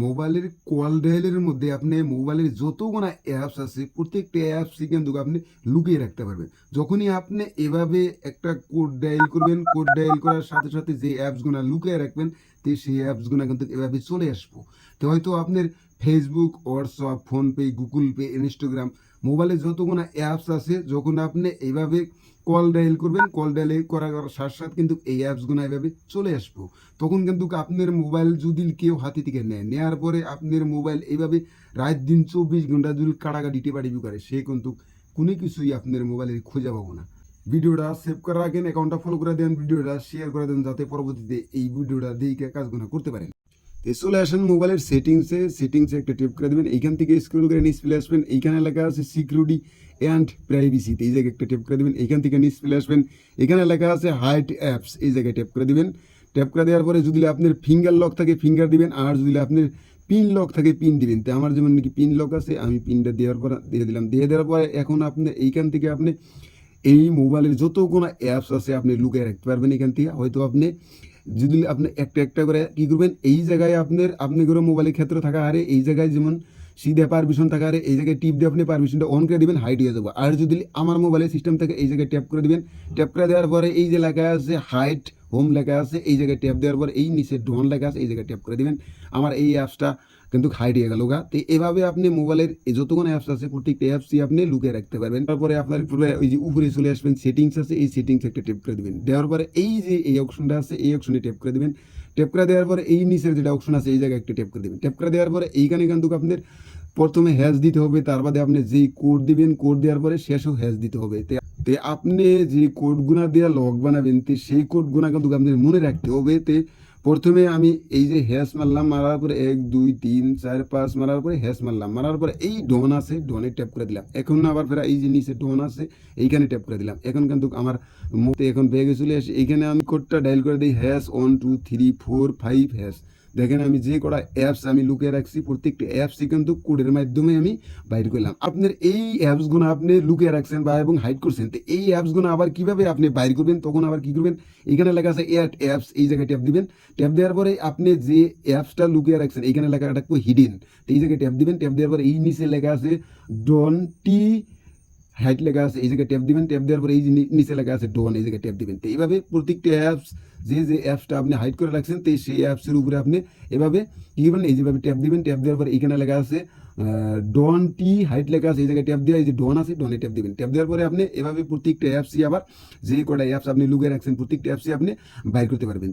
মোবাইলের কল ডায়ালের মধ্যে আপনি মোবাইলের যতগুলো অ্যাপস আছে প্রত্যেকটা অ্যাপসই কিন্তু আপনি লুকিয়ে রাখতে পারবেন। যখনই আপনি এভাবে একটা কোড ডায়াল করবেন, কোড ডায়াল করার সাথে সাথে যে অ্যাপসগুলো লুকিয়ে রাখবেন তো সেই অ্যাপসগুলো কিন্তু এভাবে চলে আসবো। তো হয়তো আপনার Facebook, WhatsApp, PhonePe, Google pay, Instagram, মোবাইলে যতগুলো অ্যাপস আছে যখন আপনি এইভাবে কল ডায়াল করবেন, কল ডায়াল করার সাথে সাথে কিন্তু এই অ্যাপসগুলো এভাবে চলে আসবো। তখন কিন্তু আপনার মোবাইল যদি কেউ হাতে থেকে নেওয়ার পরে আপনার মোবাইল এইভাবে রাত দিন 24 ঘন্টা যদি কাটাকাটি টেপাটিপি করে সে কিন্তু কোনো কিছুই আপনার মোবাইলে খুঁজে পাবো না। ভিডিওটা সেভ করার আগে অ্যাকাউন্টটা ফলো করে দেন, ভিডিওটা শেয়ার করে দেন যাতে পরবর্তীতে এই ভিডিওটা দেখে কাজগুলো করতে পারেন। চলে আসেন মোবাইলের সেটিংসে একটা টেপ করে দেবেন। এইখান থেকে স্ক্রল করে নিচ চলে আসবেন, এইখানে লেখা আছে সিকিউরিটি অ্যান্ড প্রাইভেসিতে এই জায়গায় একটা টেপ করে দেবেন। এইখান থেকে নিচ চলে আসবেন, এখানে লেখা আছে হাইড অ্যাপস, এই জায়গায় টেপ করে দিবেন। ট্যাপ করে দেওয়ার পরে যদি আপনার ফিঙ্গার লক থাকে ফিঙ্গার দিবেন, আর যদি আপনার পিন লক থাকে পিন দিবেন। তো আমার যেমন নাকি পিন লক আছে, আমি পিনটা দেওয়ার পর দিয়ে দিলাম। দিয়ে দেওয়ার পরে এখন আপনি এইখান থেকে আপনি এই মোবাইলের যত কোনো অ্যাপস আছে আপনি লুকিয়ে রাখতে পারবেন এখান থেকে। হয়তো আপনি যদি আপনি একটা একটা করে কী করবেন, এই জায়গায় আপনি করে মোবাইলের ক্ষেত্রে থাকা আরে এই জায়গায় যেমন সিধে পারমিশন থাকা আরে এই জায়গায় টিপ দিয়ে আপনি পারমিশনটা অন করে দিবেন, হাইড হয়ে যাবো। আর যদি আমার মোবাইলের সিস্টেম থাকে এই জায়গায় ট্যাপ করে দিবেন। ট্যাপ করে দেওয়ার পরে এই যে লেখা আছে হাইড হোম লেখা আছে, এই জায়গায় ট্যাপ দেওয়ার পর এই নিচে ডন লেখা আছে, এই জায়গায় ট্যাপ করে দিবেন। আমার এই অ্যাপসটা কিন্তু হাইড হয়ে গেল গা। তো এভাবে আপনি মোবাইলের যতক্ষণ অ্যাপস আছে প্রত্যেকটা অ্যাপসই আপনি লুকিয়ে রাখতে পারবেন। তারপরে আপনার ওই যে উপরে চলে আসবেন, সেটিংস আছে, এই সেটিংস একটা টেপ করে দেবেন। দেওয়ার পরে এই যে এই অপশনটা আছে এই অপশনে টেপ করে দেবেন। টেপ করে দেওয়ার পরে এই নিচের যেটা অপশন আছে এই জায়গায় একটা টেপ করে দেবেন। টেপ করে দেওয়ার পরে এইখানে কিন্তু আপনার প্রথমে হ্যাশ দিতে হবে, তার বাদে আপনি যেই কোড দিবেন কোড দেওয়ার পরে শেষও হ্যাশ দিতে হবে। তে আপনি যে কোডগুনা দিয়ে লক বানাবেন তে সেই কোডগুনা কিন্তু আপনার মনে রাখতে হবে। তে প্রথমে আমি এই যে হ্যাশ মারলাম, মারার পরে 1 2 3 4 5 মারার পরে হ্যাশ মারলাম, মারার পরে এই ডন আছে ডনে ট্যাপ করে দিলাম। এখন আবার ফেরা এই যে নিচে ডন আছে এইখানে ট্যাপ করে দিলাম। এখন কিন্তু আমার মতে এখন ব্যাগে চলে আসে, এইখানে আমি কোডটা ডায়াল করে দিই হ্যাশ 1 2 3 4 5 হ্যাশ। দেখেন আমি যে কটা অ্যাপস আমি লুকিয়ে রাখছি প্রত্যেকটা অ্যাপসই কিন্তু কোডের মাধ্যমে আমি বাইর করলাম। আপনার এই অ্যাপসগুলো আপনি লুকিয়ে রাখছেন বা এবং হাইড করছেন, তো এই অ্যাপসগুলো আবার কিভাবে আপনি বাইর করবেন, তখন আবার কি করবেন, এখানে লেখা আছে অ্যাড অ্যাপস, এই জায়গায় ট্যাপ দিবেন। ট্যাপ দেওয়ার পরে আপনি যে অ্যাপসটা লুকিয়ে রাখছেন এইখানে লেখা থাকবে হিডেন, তো এই জায়গায় ট্যাপ দিবেন। ট্যাপ দেওয়ার পরে এই নিচে লেখা আছে ডন টি হাইট লেখা আছে, এই জায়গায় ট্যাপ দিবেন। ট্যাপ দেওয়ার পরে এই যে নিচে লেখা আছে ডন, এই জায়গায় ট্যাপ দিবেন। তো এইভাবে প্রত্যেকটা অ্যাপস যে অ্যাপসটা আপনি হাইড করে রাখছেন তো সেই অ্যাপসের উপরে আপনি এভাবে কি করবেন, এই যেভাবে ট্যাপ দিবেন। ট্যাপ দেওয়ার পরে এখানে লেখা আছে ডন টি হাইট লেখা আছে, এই জায়গায় ট্যাপ দিয়ে এই যে ডন আছে ডনে ট্যাপ দিবেন। ট্যাপ দেওয়ার পরে আপনি এভাবে প্রত্যেকটা অ্যাপসই আবার যে কটা অ্যাপস আপনি লুকিয়ে রাখছেন প্রত্যেকটা অ্যাপসই আপনি বাইর করতে পারবেন।